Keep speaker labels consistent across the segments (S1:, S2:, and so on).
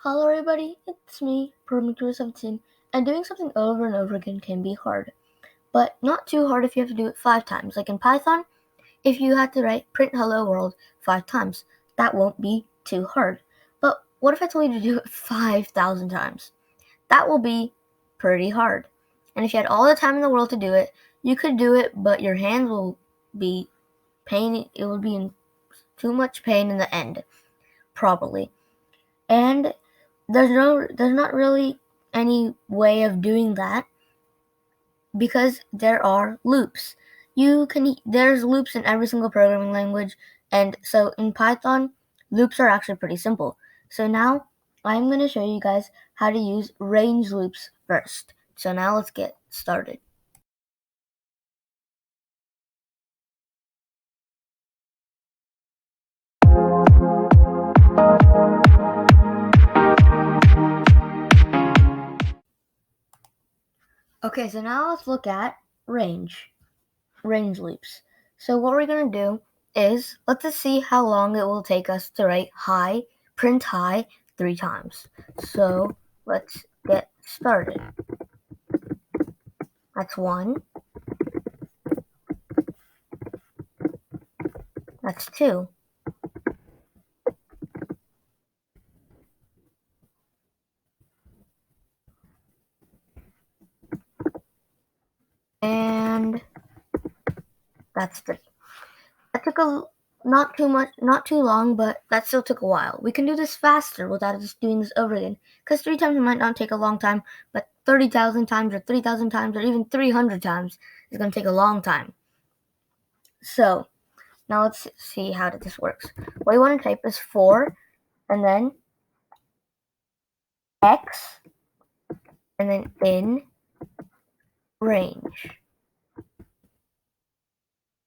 S1: Hello everybody, it's me, Permature17, and doing something over and over again can be hard. But not too hard if you have to do it 5 times. Like in Python, if you had to write print hello world 5 times, that won't be too hard. But what if I told you to do it 5,000 times? That will be pretty hard. And if you had all the time in the world to do it, you could do it, but your hands will be it will be in too much pain in the end, probably. And there's not really any way of doing that because there are loops. There's loops in every single programming language, and so in Python, loops are actually pretty simple. So now I'm going to show you guys how to use range loops first. So now let's get started. Okay, so now let's look at range loops. So what we're going to do is, let's just see how long it will take us to write print hi 3 times. So let's get started. That's 1. That's 2. And that's 3. That took not too long, but that still took a while. We can do this faster without just doing this over again, because 3 times might not take a long time, but 30,000 times or 3,000 times or even 300 times is going to take a long time. So now let's see how this works. What you want to type is 4, and then x, and then in range.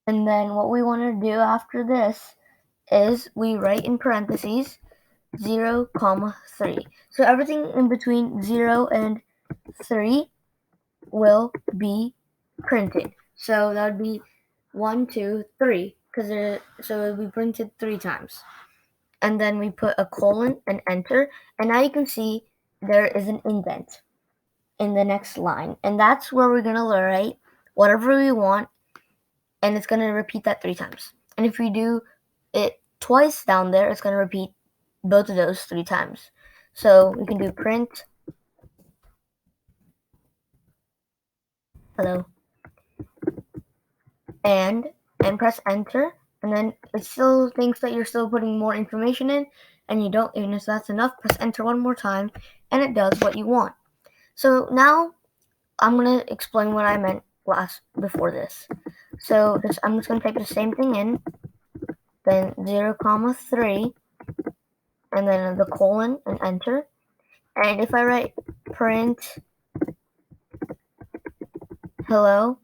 S1: And then what we want to do after this is we write in parentheses 0, 3. So everything in between 0 and 3 will be printed. So that would be 1, 2, 3, so it will be printed 3 times. And then we put a colon and enter, and now you can see there is an indent in the next line, and that's where we're going to write whatever we want, and it's going to repeat that 3 times. And if we do it twice down there, it's going to repeat both of those 3 times. So we can do print hello and press enter, and then it still thinks that you're still putting more information in, and you don't, even if that's enough, press enter one more time, and it does what you want. So now I'm going to explain what I meant before this. So I'm just going to type the same thing in, then 0, 3, and then the colon and enter. And if I write print hello,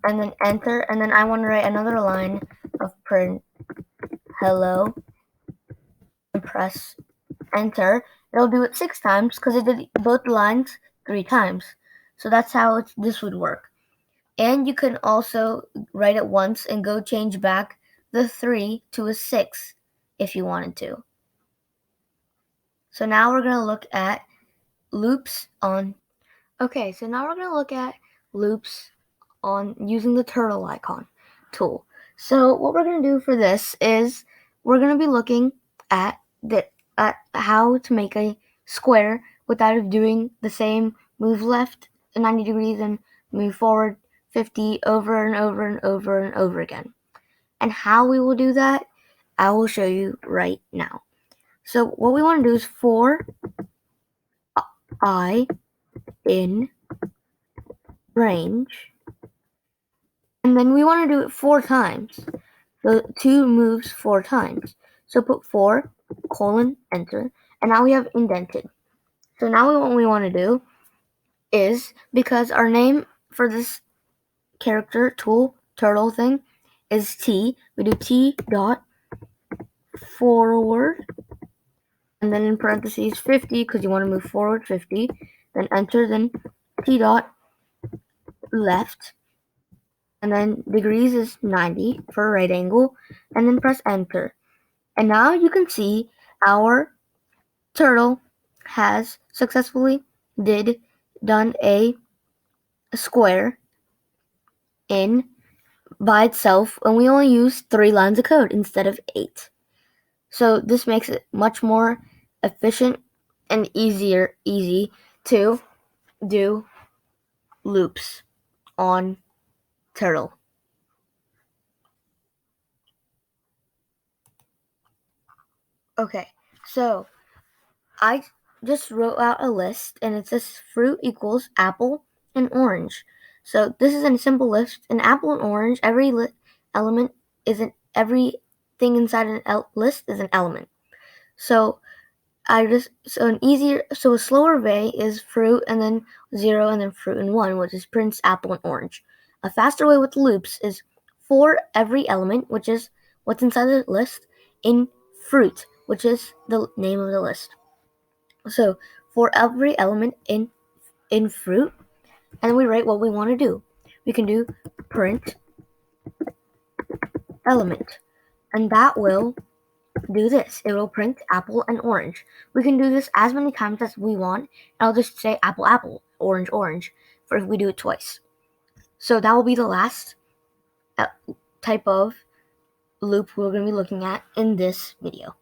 S1: and then enter, and then I want to write another line of print hello, and press enter, it'll do it 6 times because it did both lines 3 times. So that's how this would work. And you can also write it once and go change back the 3 to a 6 if you wanted to. So now we're going to look at loops on. Okay, so now we're going to look at loops on using the turtle icon tool. So what we're going to do for this is we're going to be looking at how to make a square without doing the same move left 90 degrees and move forward 50 over and over and over and over again. And how we will do that, I will show you right now. So what we want to do is for I in range, and then we want to do it 4 times. So 2 moves 4 times. So put 4, colon, enter, and now we have indented. So now what we want to do is, because our name for this character tool turtle thing is T, we do T dot forward, and then in parentheses 50 because you want to move forward 50, then enter, then T dot left, and then degrees is 90 for a right angle, and then press enter. And now you can see our turtle has successfully done a square in by itself, and we only use 3 lines of code instead of 8. So this makes it much more efficient and easy to do loops on turtle. Okay, so I just wrote out a list, and it says fruit equals apple and orange. So this is a simple list. An apple and orange, every element isn't everything inside an list is an element. So a slower way is fruit and then 0 and then fruit and 1, which is prints apple and orange. A faster way with loops is for every element, which is what's inside the list, in fruit, which is the name of the list. So for every element in fruit, and we write what we want to do. We can do print element, and that will do this. It will print apple and orange. We can do this as many times as we want. I'll just say apple, apple, orange, orange, for if we do it twice. So that will be the last type of loop we're going to be looking at in this video.